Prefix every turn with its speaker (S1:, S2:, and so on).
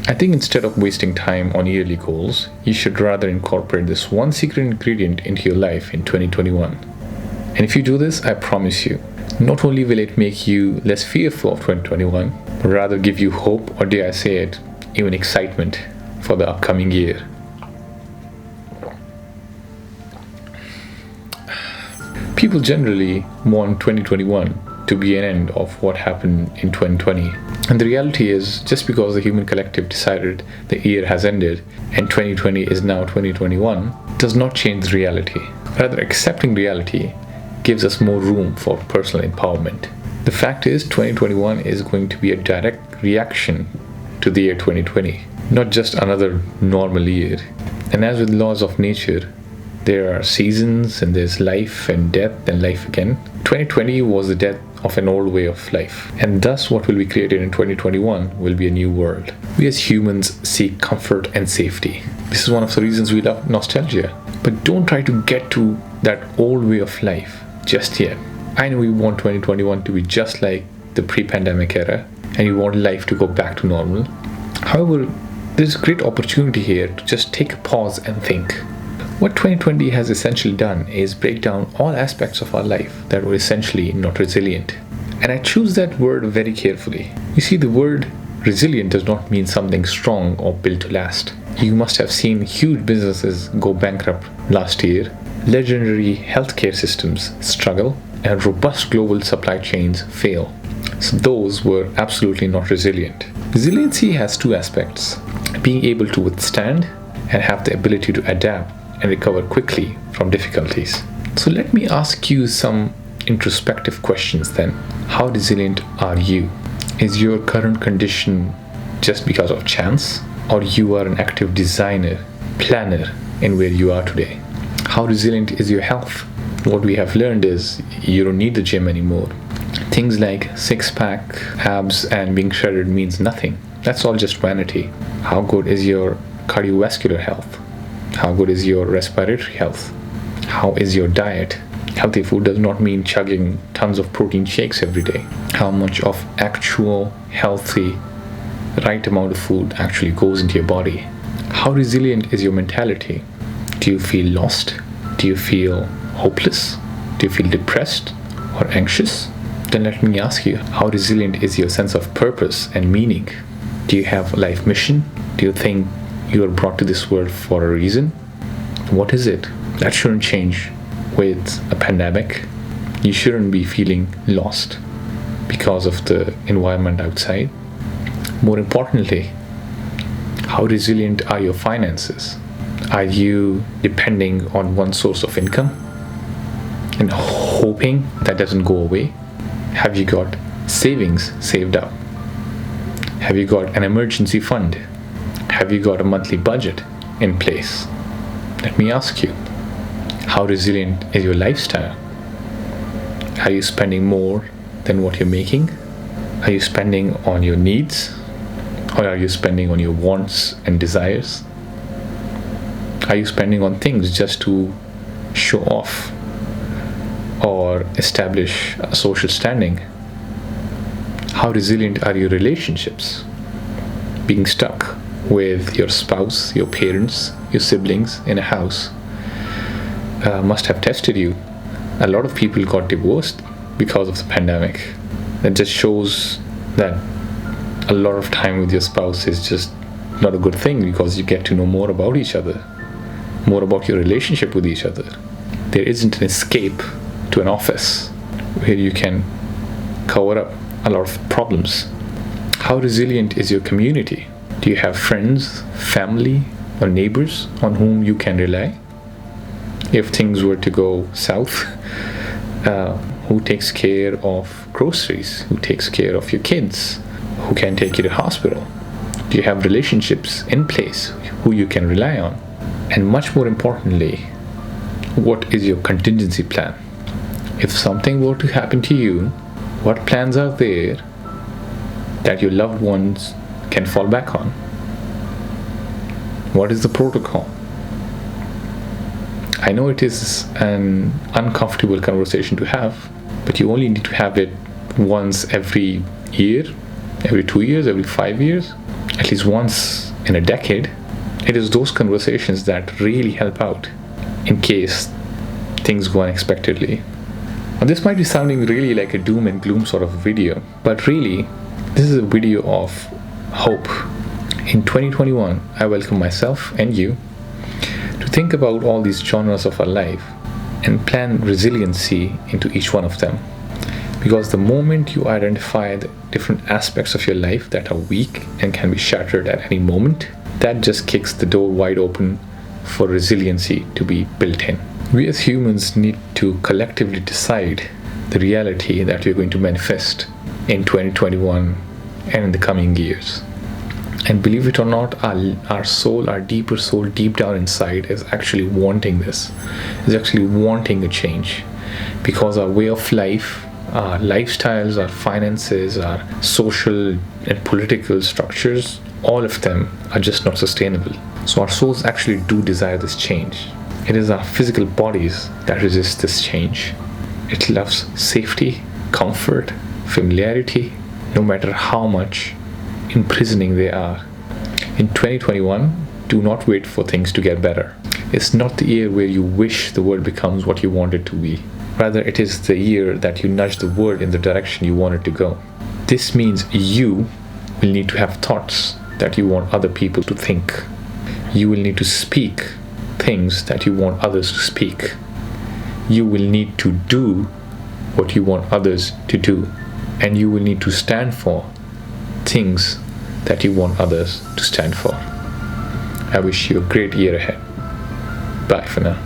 S1: I think instead of wasting time on yearly goals, you should rather incorporate this one secret ingredient into your life in 2021. And if you do this, I promise you, not only will it make you less fearful of 2021, but rather give you hope, or dare I say it, even excitement for the upcoming year. People generally want 2021 to be an end of what happened in 2020. And the reality is, just because the human collective decided the year has ended and 2020 is now 2021, does not change the reality. Rather, accepting reality gives us more room for personal empowerment. The fact is, 2021 is going to be a direct reaction to the year 2020, not just another normal year. And as with laws of nature, there are seasons and there's life and death and life again. 2020 was the death of an old way of life, and thus what will be created in 2021 will be a new world. We as humans seek comfort and safety. This is one of the reasons we love nostalgia. But don't try to get to that old way of life just yet. I know we want 2021 to be just like the pre-pandemic era, and you want life to go back to normal. However, there's a great opportunity here to just take a pause and think. What 2020 has essentially done is break down all aspects of our life that were essentially not resilient. And I choose that word very carefully. You see, the word resilient does not mean something strong or built to last. You must have seen huge businesses go bankrupt last year, legendary healthcare systems struggle, and robust global supply chains fail. So those were absolutely not resilient. Resiliency has two aspects: being able to withstand and have the ability to adapt and recover quickly from difficulties. So let me ask you some introspective questions then. How resilient are you? Is your current condition just because of chance, or you are an active designer, planner in where you are today? How resilient is your health? What we have learned is you don't need the gym anymore. Things like six-pack, abs, and being shredded means nothing. That's all just vanity. How good is your cardiovascular health? How good is your respiratory health? How is your diet? Healthy food does not mean chugging tons of protein shakes every day. How much of actual, healthy, right amount of food actually goes into your body? How resilient is your mentality? Do you feel lost? Do you feel hopeless? Do you feel depressed or anxious? Then let me ask you, how resilient is your sense of purpose and meaning? Do you have a life mission? Do you think you are brought to this world for a reason? What is it? That shouldn't change with a pandemic. You shouldn't be feeling lost because of the environment outside. More importantly, how resilient are your finances? Are you depending on one source of income and hoping that doesn't go away? Have you got savings saved up? Have you got an emergency fund? Have you got a monthly budget in place? Let me ask you, how resilient is your lifestyle? Are you spending more than what you're making? Are you spending on your needs? Or are you spending on your wants and desires? Are you spending on things just to show off or establish a social standing? How resilient are your relationships? Being stuck with your spouse, your parents, your siblings in a house must have tested you. A lot of people got divorced because of the pandemic. That just shows that a lot of time with your spouse is just not a good thing, because you get to know more about each other, more about your relationship with each other. There isn't an escape to an office where you can cover up a lot of problems. How resilient is your community? Do you have friends, family, or neighbors on whom you can rely? If things were to go south, who takes care of groceries? Who takes care of your kids? Who can take you to hospital? Do you have relationships in place who you can rely on? And much more importantly, what is your contingency plan? If something were to happen to you, what plans are there that your loved ones can fall back on? What is the protocol? I know it is an uncomfortable conversation to have, but you only need to have it once every year, every 2 years, every 5 years. at least once in a decade. It is those conversations that really help out in case things go unexpectedly. Now, this might be sounding really like a doom and gloom sort of video, but really, this is a video of hope. In 2021, I welcome myself and you to think about all these genres of our life and plan resiliency into each one of them. Because the moment you identify the different aspects of your life that are weak and can be shattered at any moment, that just kicks the door wide open for resiliency to be built in. We as humans need to collectively decide the reality that we're going to manifest in 2021 and in the coming years. And believe it or not, our soul, our deeper soul, deep down inside, is actually wanting this, is actually wanting a change. Because our way of life, our lifestyles, our finances, our social and political structures, all of them are just not sustainable. So our souls actually do desire this change. It is our physical bodies that resist this change. It loves safety, comfort, familiarity, no matter how much imprisoning they are. In 2021, do not wait for things to get better. It's not the year where you wish the world becomes what you want it to be. Rather, it is the year that you nudge the world in the direction you want it to go. This means you will need to have thoughts that you want other people to think. You will need to speak things that you want others to speak. You will need to do what you want others to do. And you will need to stand for things that you want others to stand for. I wish you a great year ahead. Bye for now.